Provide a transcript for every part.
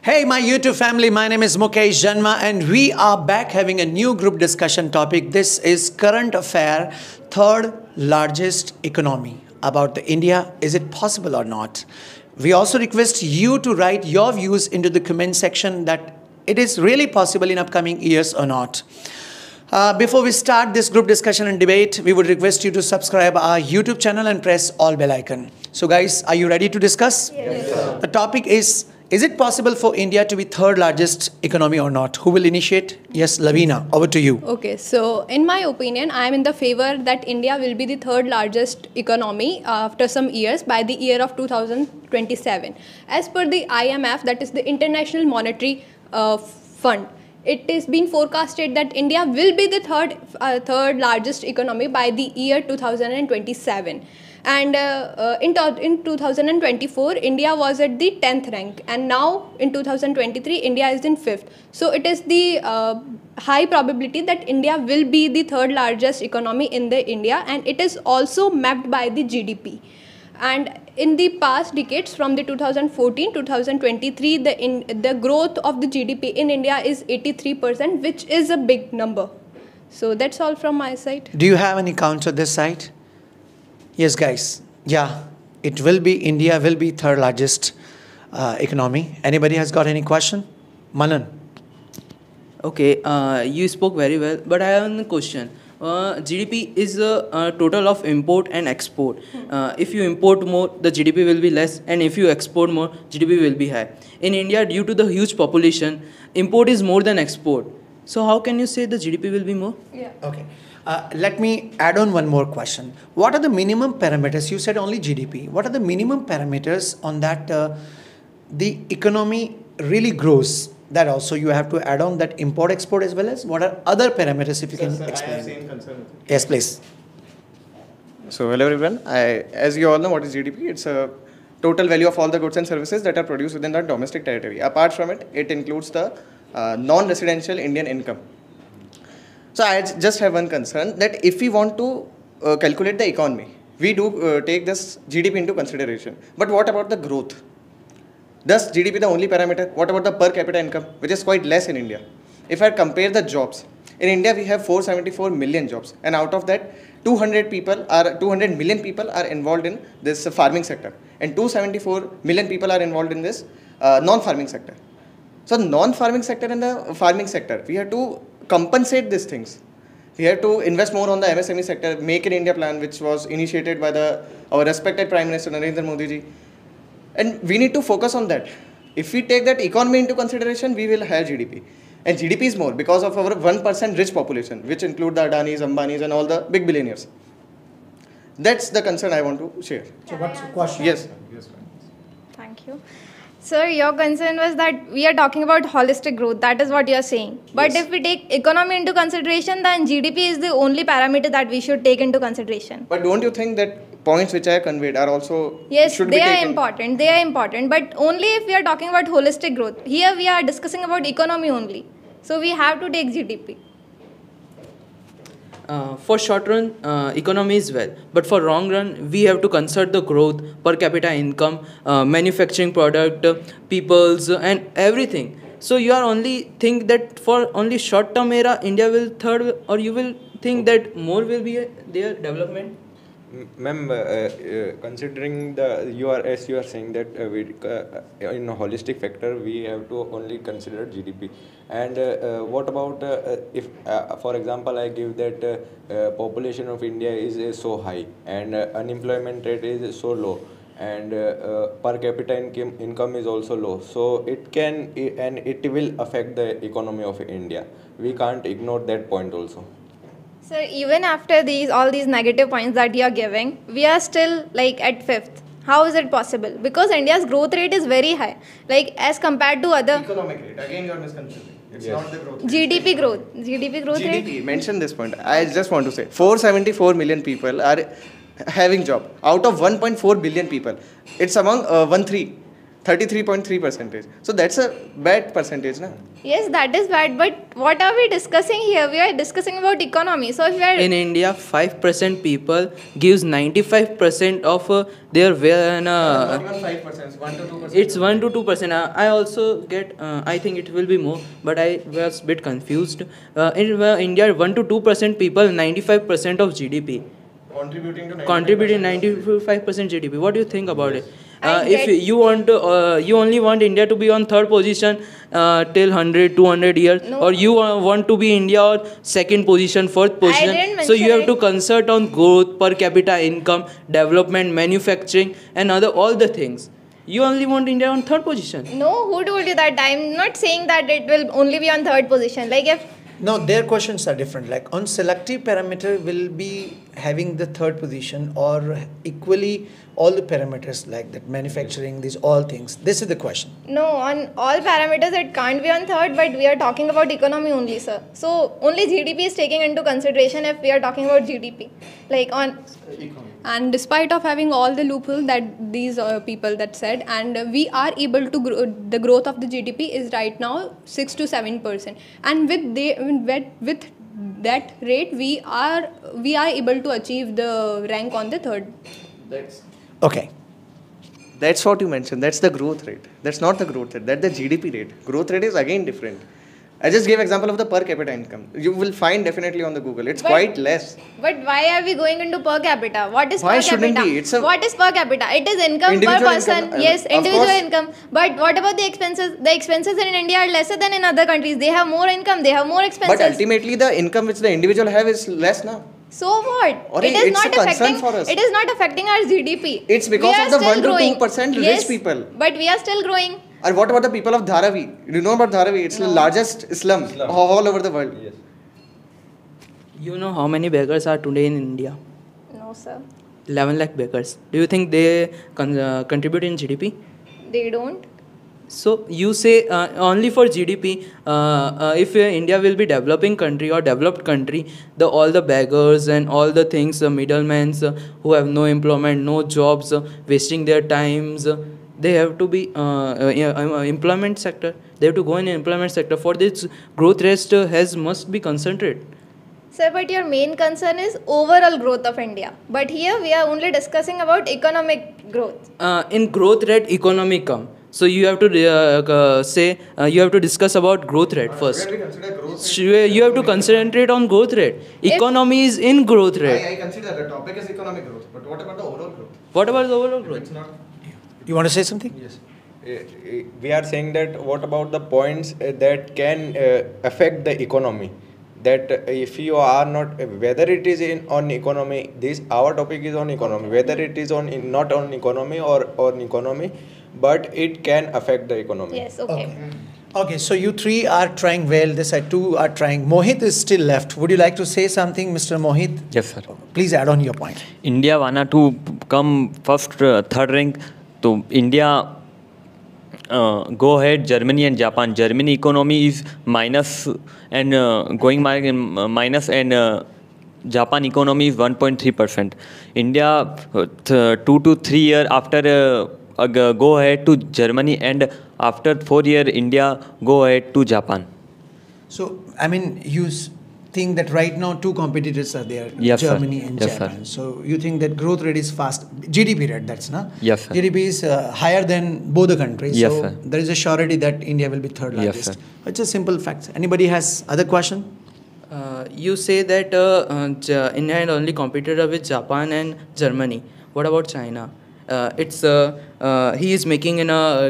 Hey, my YouTube family, my name is Mukesh Janwa, and we are back having a new group discussion topic. This is current affair, third largest economy. About the India, is it possible or not? We also request you to write your views into the comment section that it is really possible in upcoming years or not. Before we start this group discussion and debate, we would request you to subscribe our YouTube channel and press all bell icon. So guys, are you ready to discuss? Yes, sir. The topic is it possible for India to be third largest economy or not? Who will initiate? Yes, Lavina, over to you. Okay, so in my opinion, I am in the favor that India will be the third largest economy after some years by the year of 2027. As per the IMF, that is the International Monetary Fund, it is being forecasted that India will be the third largest economy by the year 2027. And in 2024, India was at the 10th rank, and now in 2023, India is in 5th. So it is the high probability that India will be the third largest economy in the India, and it is also mapped by the GDP. And in the past decades, from the 2014 to 2023, the growth of the GDP in India is 83%, which is a big number. So that's all from my side. Do you have any counter this side? Yes, guys. Yeah, it will be, India will be third largest economy. Anybody has got any question? Manan. Okay, you spoke very well, but I have a question. GDP is a total of import and export. If you import more, the GDP will be less, and if you export more, GDP will be high. In India, due to the huge population, import is more than export. So how can you say the GDP will be more? Yeah. Okay. Let me add on one more question. What are the minimum parameters? You said only GDP. What are the minimum parameters on that the economy really grows? That also you have to add on that import export as well as what are other parameters if you can explain? I have same concern. Yes, please. So hello everyone. As you all know, what is GDP? It's a total value of all the goods and services that are produced within the domestic territory. Apart from it, it includes the non-residential Indian income. So I just have one concern that if we want to calculate the economy, we do take this GDP into consideration. But what about the growth? Does GDP the only parameter? What about the per capita income, which is quite less in India? If I compare the jobs, in India we have 474 million jobs, and out of that, 200 million people are involved in this farming sector, and 274 million people are involved in this non-farming sector. So non-farming sector and the farming sector, we have to compensate these things. We have to invest more on the MSME sector, Make in India plan, which was initiated by our respected Prime Minister Narendra Modi ji. And we need to focus on that. If we take that economy into consideration, we will have higher GDP. And GDP is more because of our 1% rich population, which include the Adanis, Ambanis, and all the big billionaires. That's the concern I want to share. So what's the question? Yes. Thank you. Sir, your concern was that we are talking about holistic growth. That is what you are saying. But Yes. if we take economy into consideration, then GDP is the only parameter that we should take into consideration. But don't you think that points which I conveyed are also Yes, should they be are taken? important. They are important. But only if we are talking about holistic growth. Here we are discussing about economy only. So we have to take GDP. For short run, economy is well, but for long run, we have to consider the growth, per capita income, manufacturing product, peoples, and everything. So you are only think that for only short term era, India will third, or you will think that more will be their development. Ma'am, considering as you are saying that in a holistic factor we have to only consider GDP, and what about if for example I give that population of India is so high and unemployment rate is so low, and per capita income is also low, so it will affect the economy of India. We can't ignore that point also. So even after all these negative points that you are giving, we are still like at 5th. How is it possible? Because India's growth rate is very high. Like as compared to other Economic rate. Again, you are misconcepting. It's Yes. not the growth rate. GDP growth. GDP growth rate. GDP, mention this point. I just want to say 474 million people are having job out of 1.4 billion people. It's among 1/3. 33.3 percentage. So that's a bad percentage, na? Yes, that is bad. But what are we discussing here? We are discussing about economy. So if we are In India, 5% people gives 95% of their Not even 5%, it's 1 to 2%. it's 1 to 2%. I also get. I think it will be more, but I was a bit confused. In India, 1 to 2% people, 95% of GDP, Contributing to 95%. contributing 95% GDP. What do you think about it? I If get- you want to, you only want India to be on third position till 100, 200 years, No. or you want to be India on second position, fourth position. didn't So you mention have to it. consult on growth, per capita income, development, manufacturing, and all the things. You only want India on third position. no, who told you that? I'm not saying that it will only be on third position. Like if No, their questions are different. Like on selective parameter will be having the third position or equally all the parameters like that, manufacturing, these all things. This is the question. no, on all parameters it can't be on third, but we are talking about economy only, sir. So only GDP is taking into consideration if we are talking about GDP. Like on And despite of having all the loophole that these people that said, and we are able to grow, the growth of the GDP is right now 6 to 7%, and with that rate we are able to achieve the rank on the third. Okay. That's what you mentioned. That's the growth rate. That's not the growth rate. That's the GDP rate. Growth rate is again different. I just gave example of the per capita income. You will find definitely on the Google. It's But- quite less. But why are we going into per capita? What is Why per shouldn't capita? we? It's a- What is per capita? It is income Individual per person. income, Yes, of individual course. income. But what about the expenses? The expenses in India are lesser than in other countries. They have more income. They have more expenses. But ultimately, the income which the individual have is less now. So what? Or it is it's not a concern affecting. for us. It is not affecting our GDP. It's because We are of the still 1 to growing. 2% rich Yes, people. But we are still growing. And what about the people of Dharavi? You know about Dharavi? It's the largest slum all over the world. Yes. You know how many beggars are today in India? No, sir. 11 lakh beggars. Do you think they contribute in GDP? They don't. So you say only for GDP, if India will be developing country or developed country, all the beggars and all the things, the middlemen who have no employment, no jobs, wasting their times, they have to be employment sector. They have to go in employment sector. For this, growth rate must be concentrated. Sir, but your main concern is overall growth of India. But here we are only discussing about economic growth. In growth rate, economy come. So you have to you have to discuss about growth rate first. You have to concentrate on growth rate. Economy is in growth rate. I consider the topic is economic growth, but what about the overall growth? What about the overall growth? It's not. You want to say something? Yes. We are saying that what about the points that can affect the economy? That if you are not, whether it is on economy, our topic is on economy, whether it is not on economy or on economy, but it can affect the economy. Yes, okay. Okay, so you three are trying well. This side two are trying. Mohit is still left. Would you like to say something, Mr. Mohit? Yes, sir. Please add on your point. India wanna to come first, third rank. So India go ahead. Germany and Japan. Germany economy is minus and going minus, and Japan economy is 1.3%. India 2 to 3 years after go ahead to Germany, and after 4 years India go ahead to Japan. So, I mean, you think that right now two competitors are there, Yes, sir. Germany and Yes, sir. Japan. So, you think that growth rate is fast, GDP rate, that's not? Yes, sir. GDP is higher than both the countries. Yes, so, sir. there is a surety that India will be third Yes, largest. sir. It's a simple fact. Anybody has other question? You say that India is only competitor with Japan and Germany. What about China? He is making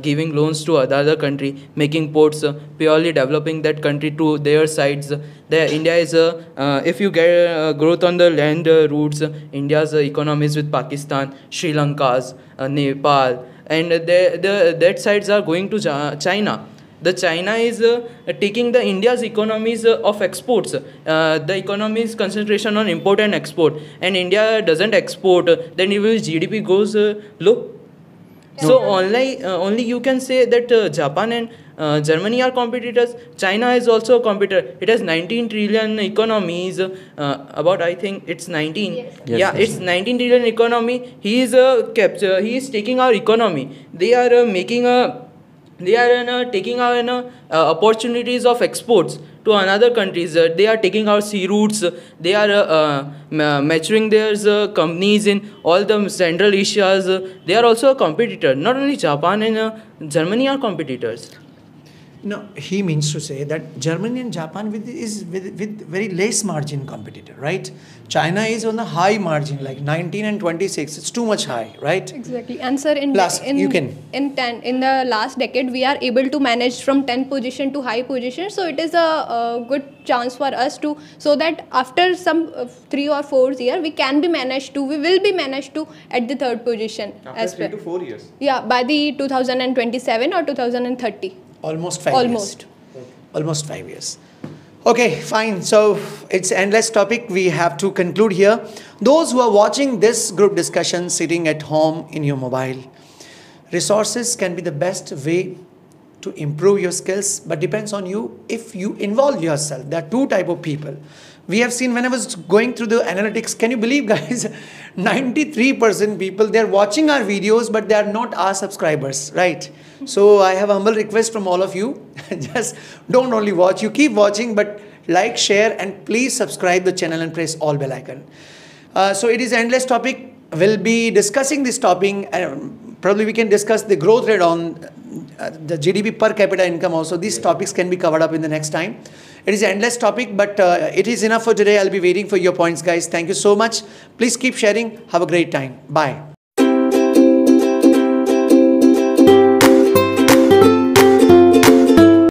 giving loans to other country, making ports, purely developing that country to their sides. India is if you get growth on the land routes, India's economy is with Pakistan, Sri Lanka's, Nepal, and that sides are going to China. The China is taking the India's economies of exports. The economy is concentration on import and export, and India doesn't export. Then if GDP goes low. So only you can say that Japan and Germany are competitors. China is also a competitor. It has 19 trillion economies. About I think it's 19. Yes. Yeah, it's 19 trillion economy. He is He is taking our economy. They are making a. They are taking our opportunities of exports to another countries. They are taking our sea routes. They are maturing their companies in all the Central Asias. They are also a competitor. Not only Japan and Germany are competitors. No, he means to say that Germany and Japan with very less margin competitor, right? China is on the high margin, like 19 and 26. It's too much high, right? Exactly. And sir, in Plus, you can. in the last decade, we are able to manage from 10 position to high position. So it is a good chance for us to, so that after some 3 or 4 years, we will be managed to at the third position. After 3 to 4 years. Yeah, by the 2027 or 2030. Almost 5 Almost. years. Almost 5 years. Okay, fine. So it's endless topic. We have to conclude here. Those who are watching this group discussion sitting at home in your mobile, resources can be the best way to improve your skills, but depends on you if you involve yourself. There are two type of people. We have seen when I was going through the analytics, can you believe guys, 93% people, they're watching our videos, but they are not our subscribers, right? So I have a humble request from all of you. Just don't only watch, you keep watching, but like, share, and please subscribe the channel and press all bell icon. So it is endless topic. We'll be discussing this topic. Probably we can discuss the growth rate on the GDP per capita income also. These topics can be covered up in the next time. It is an endless topic, but it is enough for today. I'll be waiting for your points, guys. Thank you so much. Please keep sharing. Have a great time. Bye.